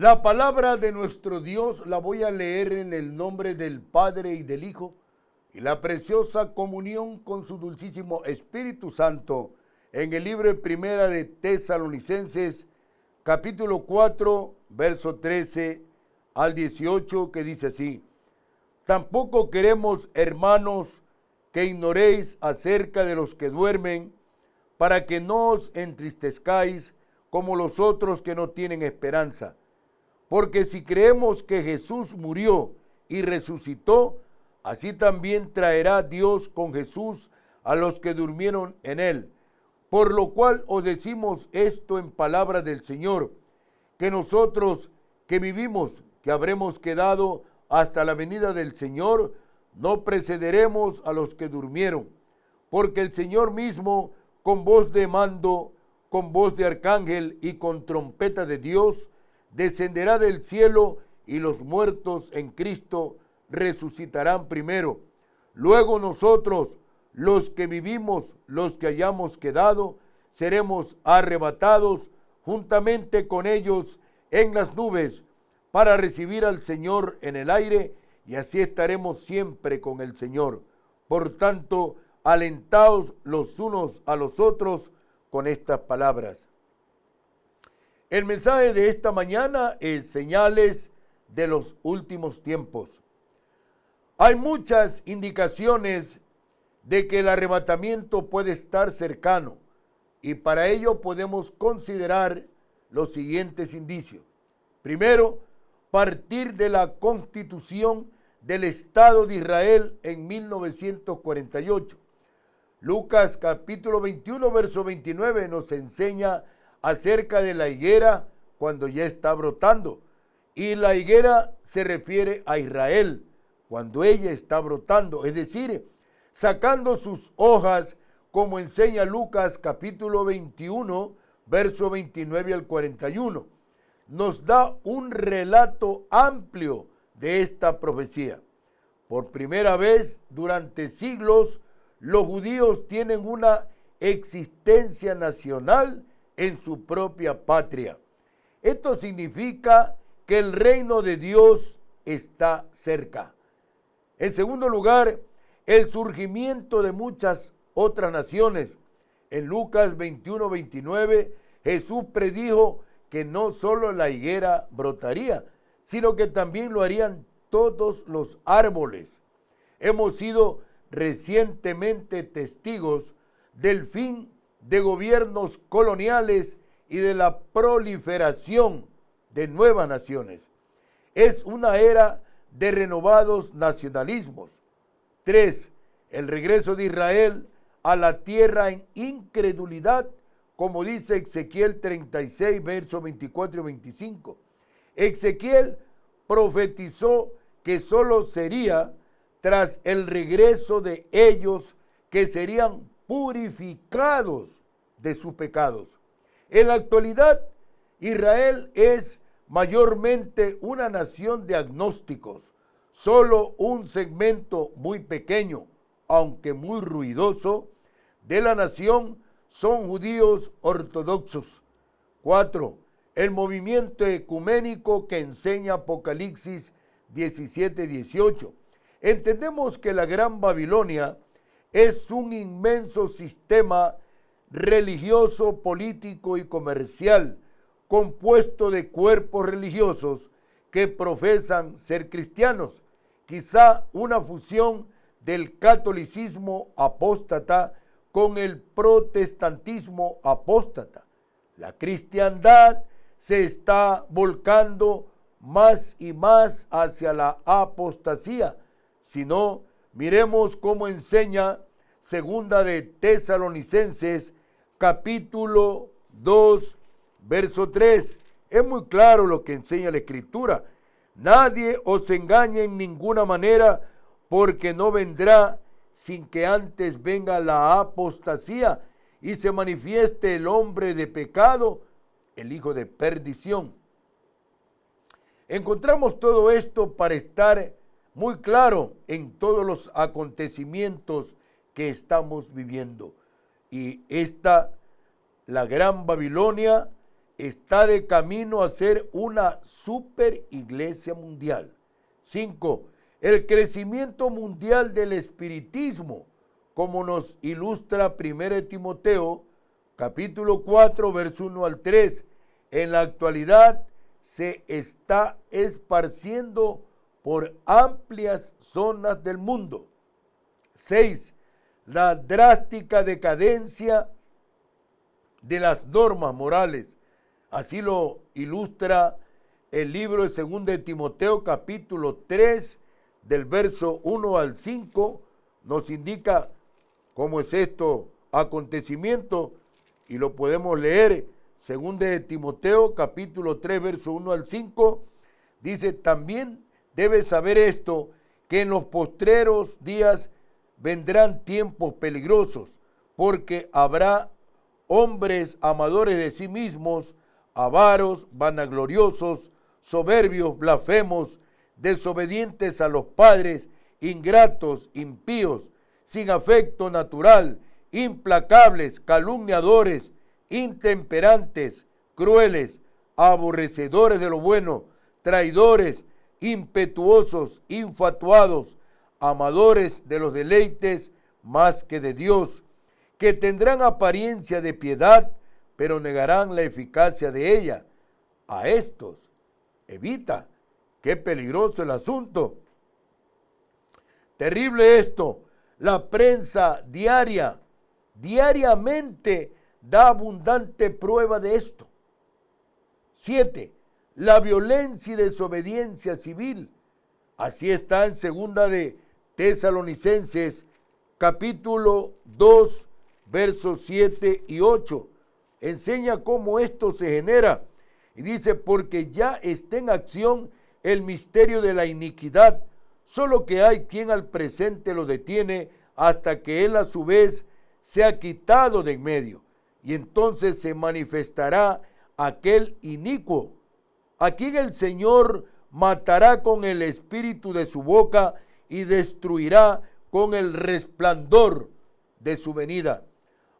La palabra de nuestro Dios la voy a leer en el nombre del Padre y del Hijo y la preciosa comunión con su dulcísimo Espíritu Santo en el libro de Primera de Tesalonicenses, capítulo 4, verso 13 al 18, que dice así: Tampoco queremos, hermanos, que ignoréis acerca de los que duermen, para que no os entristezcáis como los otros que no tienen esperanza. Porque si creemos que Jesús murió y resucitó, así también traerá Dios con Jesús a los que durmieron en él. Por lo cual os decimos esto en palabra del Señor, que nosotros que vivimos, que habremos quedado hasta la venida del Señor, no precederemos a los que durmieron. Porque el Señor mismo, con voz de mando, con voz de arcángel y con trompeta de Dios, descenderá del cielo, y los muertos en Cristo resucitarán primero. Luego nosotros, los que vivimos, los que hayamos quedado, seremos arrebatados juntamente con ellos en las nubes para recibir al Señor en el aire, y así estaremos siempre con el Señor. Por tanto, alentaos los unos a los otros con estas palabras. El mensaje de esta mañana es señales de los últimos tiempos. Hay muchas indicaciones de que el arrebatamiento puede estar cercano, y para ello podemos considerar los siguientes indicios. Primero, partir de la Constitución del Estado de Israel en 1948. Lucas capítulo 21, verso 29 nos enseña acerca de la higuera cuando ya está brotando. Y la higuera se refiere a Israel cuando ella está brotando, es decir, sacando sus hojas, como enseña Lucas capítulo 21, verso 29 al 41. Nos da un relato amplio de esta profecía. Por primera vez durante siglos, los judíos tienen una existencia nacional en su propia patria. Esto significa que el reino de Dios está cerca. En segundo lugar, el surgimiento de muchas otras naciones. En Lucas 21, 29, Jesús predijo que no solo la higuera brotaría, sino que también lo harían todos los árboles. Hemos sido recientemente testigos del fin de gobiernos coloniales y de la proliferación de nuevas naciones. Es una era de renovados nacionalismos. 3. El regreso de Israel a la tierra en incredulidad, como dice Ezequiel 36, versos 24 y 25. Ezequiel profetizó que solo sería tras el regreso de ellos que serían purificados de sus pecados. En la actualidad, Israel es mayormente una nación de agnósticos. Solo un segmento muy pequeño, aunque muy ruidoso, de la nación son judíos ortodoxos. 4. El movimiento ecuménico que enseña Apocalipsis 17, 18. Entendemos que la Gran Babilonia es un inmenso sistema religioso, político y comercial, compuesto de cuerpos religiosos que profesan ser cristianos, quizá una fusión del catolicismo apóstata con el protestantismo apóstata. La cristiandad se está volcando más y más hacia la apostasía. Si no, miremos cómo enseña Segunda de Tesalonicenses, capítulo 2, verso 3. Es muy claro lo que enseña la Escritura. Nadie os engañe en ninguna manera, porque no vendrá sin que antes venga la apostasía y se manifieste el hombre de pecado, el hijo de perdición. Encontramos todo esto para estar muy claro en todos los acontecimientos que estamos viviendo. Y la Gran Babilonia está de camino a ser una super iglesia mundial. 5. El crecimiento mundial del espiritismo, como nos ilustra 1 Timoteo, capítulo 4, verso 1 al 3. En la actualidad se está esparciendo por amplias zonas del mundo. 6. La drástica decadencia de las normas morales. Así lo ilustra el libro de 2 de Timoteo, capítulo 3, del verso 1 al 5. Nos indica cómo es esto acontecimiento y lo podemos leer. 2 de Timoteo, capítulo 3, verso 1 al 5. Dice, también debes saber esto, que en los postreros días vendrán tiempos peligrosos, porque habrá hombres amadores de sí mismos, avaros, vanagloriosos, soberbios, blasfemos, desobedientes a los padres, ingratos, impíos, sin afecto natural, implacables, calumniadores, intemperantes, crueles, aborrecedores de lo bueno, traidores, impetuosos, infatuados, amadores de los deleites más que de Dios, que tendrán apariencia de piedad, pero negarán la eficacia de ella. A estos, evita. Qué peligroso el asunto. Terrible esto. La prensa diariamente da abundante prueba de esto. 7. La violencia y desobediencia civil. Así está en 2 de Tesalonicenses, capítulo 2, versos 7 y 8. Enseña cómo esto se genera. Y dice, porque ya está en acción el misterio de la iniquidad, solo que hay quien al presente lo detiene hasta que él a su vez sea quitado de en medio. Y entonces se manifestará aquel inicuo, a quien el Señor matará con el espíritu de su boca y destruirá con el resplandor de su venida.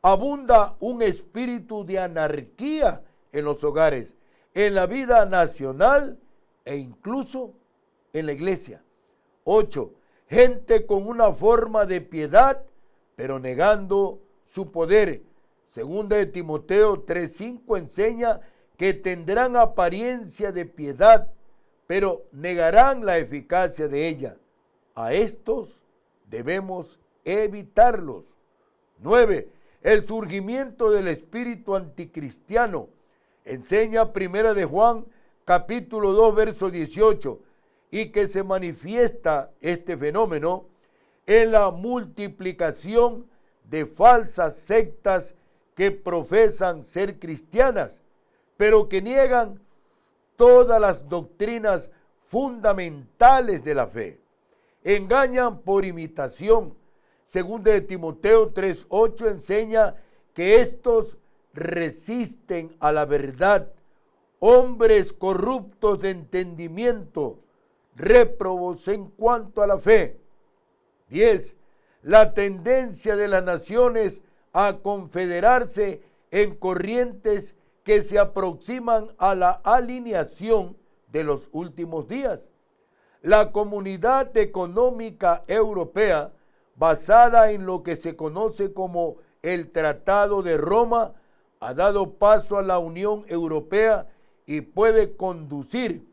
Abunda un espíritu de anarquía en los hogares, en la vida nacional e incluso en la iglesia. 8. Gente con una forma de piedad, pero negando su poder. 2 de Timoteo 3:5 enseña que tendrán apariencia de piedad, pero negarán la eficacia de ella. A estos debemos evitarlos. 9. El surgimiento del espíritu anticristiano. Enseña 1 de Juan, capítulo 2, verso 18, y que se manifiesta este fenómeno en la multiplicación de falsas sectas que profesan ser cristianas, pero que niegan todas las doctrinas fundamentales de la fe. Engañan por imitación. 2 de Timoteo 3:8 enseña que estos resisten a la verdad, hombres corruptos de entendimiento, réprobos en cuanto a la fe. 10. La tendencia de las naciones a confederarse en corrientes que se aproximan a la alineación de los últimos días. La Comunidad Económica Europea, basada en lo que se conoce como el Tratado de Roma, ha dado paso a la Unión Europea y puede conducir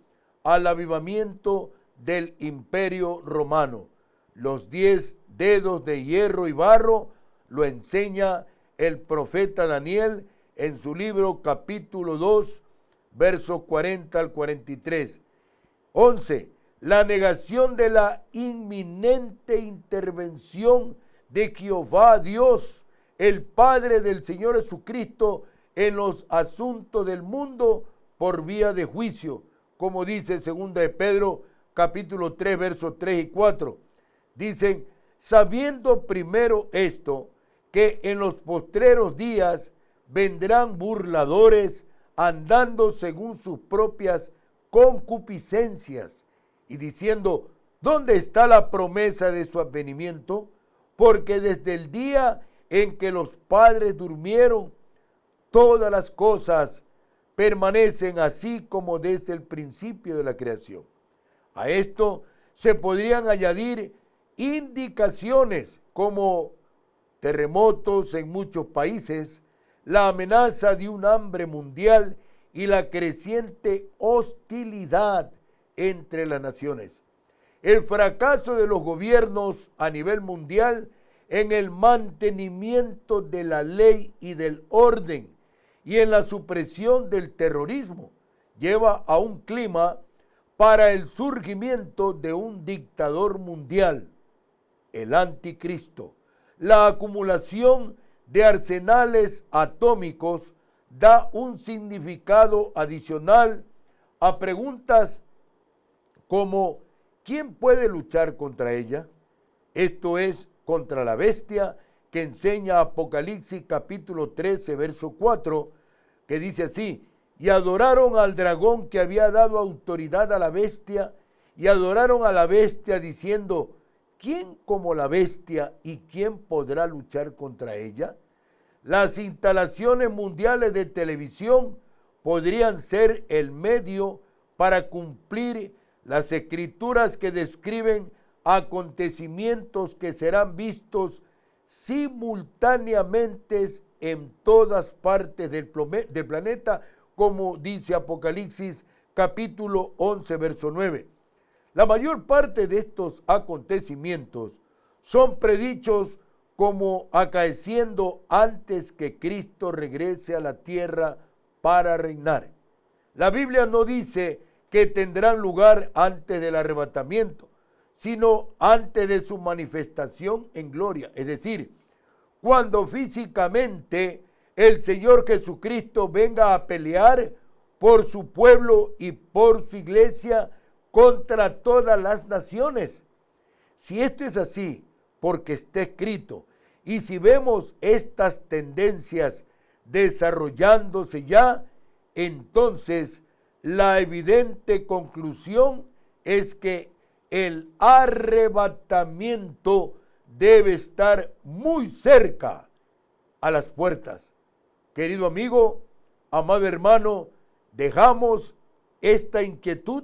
al avivamiento del Imperio Romano. Los 10 dedos de hierro y barro lo enseña el profeta Daniel en su libro capítulo 2, versos 40 al 43. 11. La negación de la inminente intervención de Jehová Dios, el Padre del Señor Jesucristo, en los asuntos del mundo por vía de juicio, como dice 2 de Pedro, capítulo 3, versos 3 y 4. Dicen, sabiendo primero esto, que en los postreros días vendrán burladores andando según sus propias concupiscencias y diciendo, ¿dónde está la promesa de su advenimiento? Porque desde el día en que los padres durmieron, todas las cosas permanecen así como desde el principio de la creación. A esto se podrían añadir indicaciones como terremotos en muchos países, la amenaza de un hambre mundial y la creciente hostilidad entre las naciones. El fracaso de los gobiernos a nivel mundial en el mantenimiento de la ley y del orden y en la supresión del terrorismo lleva a un clima para el surgimiento de un dictador mundial, el anticristo. La acumulación de arsenales atómicos da un significado adicional a preguntas como ¿quién puede luchar contra ella? Esto es, contra la bestia que enseña Apocalipsis capítulo 13, verso 4, que dice así: y adoraron al dragón que había dado autoridad a la bestia, y adoraron a la bestia diciendo: ¿quién como la bestia y quién podrá luchar contra ella? Las instalaciones mundiales de televisión podrían ser el medio para cumplir las escrituras que describen acontecimientos que serán vistos simultáneamente en todas partes del planeta, como dice Apocalipsis capítulo 11, verso 9. La mayor parte de estos acontecimientos son predichos como acaeciendo antes que Cristo regrese a la tierra para reinar. La Biblia no dice que tendrán lugar antes del arrebatamiento, sino antes de su manifestación en gloria, es decir, cuando físicamente el Señor Jesucristo venga a pelear por su pueblo y por su iglesia contra todas las naciones. Si esto es así, porque está escrito, y si vemos estas tendencias desarrollándose ya, entonces la evidente conclusión es que el arrebatamiento debe estar muy cerca a las puertas. Querido amigo, amado hermano, dejamos esta inquietud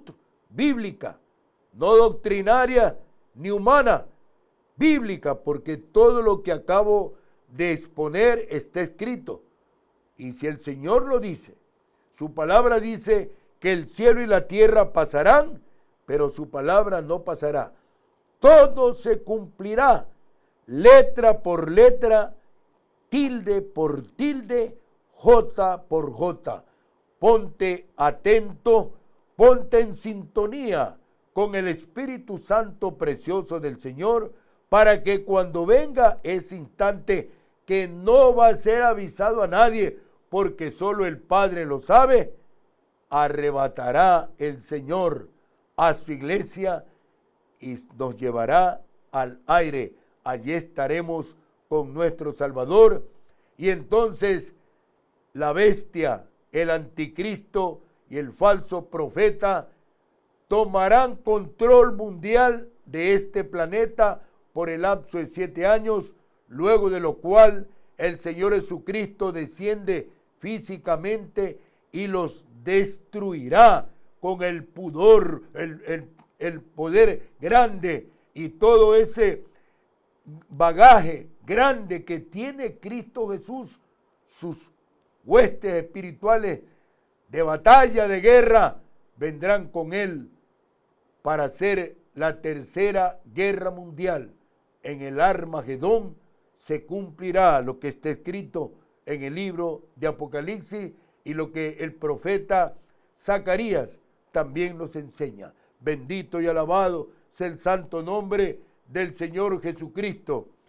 bíblica, no doctrinaria ni humana, bíblica, porque todo lo que acabo de exponer está escrito. Y si el Señor lo dice, su palabra dice que el cielo y la tierra pasarán, pero su palabra no pasará. Todo se cumplirá, letra por letra, tilde por tilde, jota por jota. Ponte atento, ponte en sintonía con el Espíritu Santo precioso del Señor, para que cuando venga ese instante, que no va a ser avisado a nadie, porque solo el Padre lo sabe, arrebatará el Señor a su iglesia y nos llevará al aire. Allí estaremos con nuestro Salvador, y entonces la bestia, el anticristo y el falso profeta tomarán control mundial de este planeta por el lapso de 7 años, luego de lo cual el Señor Jesucristo desciende físicamente y los destruirá con el pudor, el poder grande y todo ese bagaje grande que tiene Cristo Jesús, sus huestes espirituales de batalla, de guerra, vendrán con él para hacer la tercera guerra mundial. En el Armagedón se cumplirá lo que está escrito en el libro de Apocalipsis y lo que el profeta Zacarías también nos enseña. Bendito y alabado sea el santo nombre del Señor Jesucristo.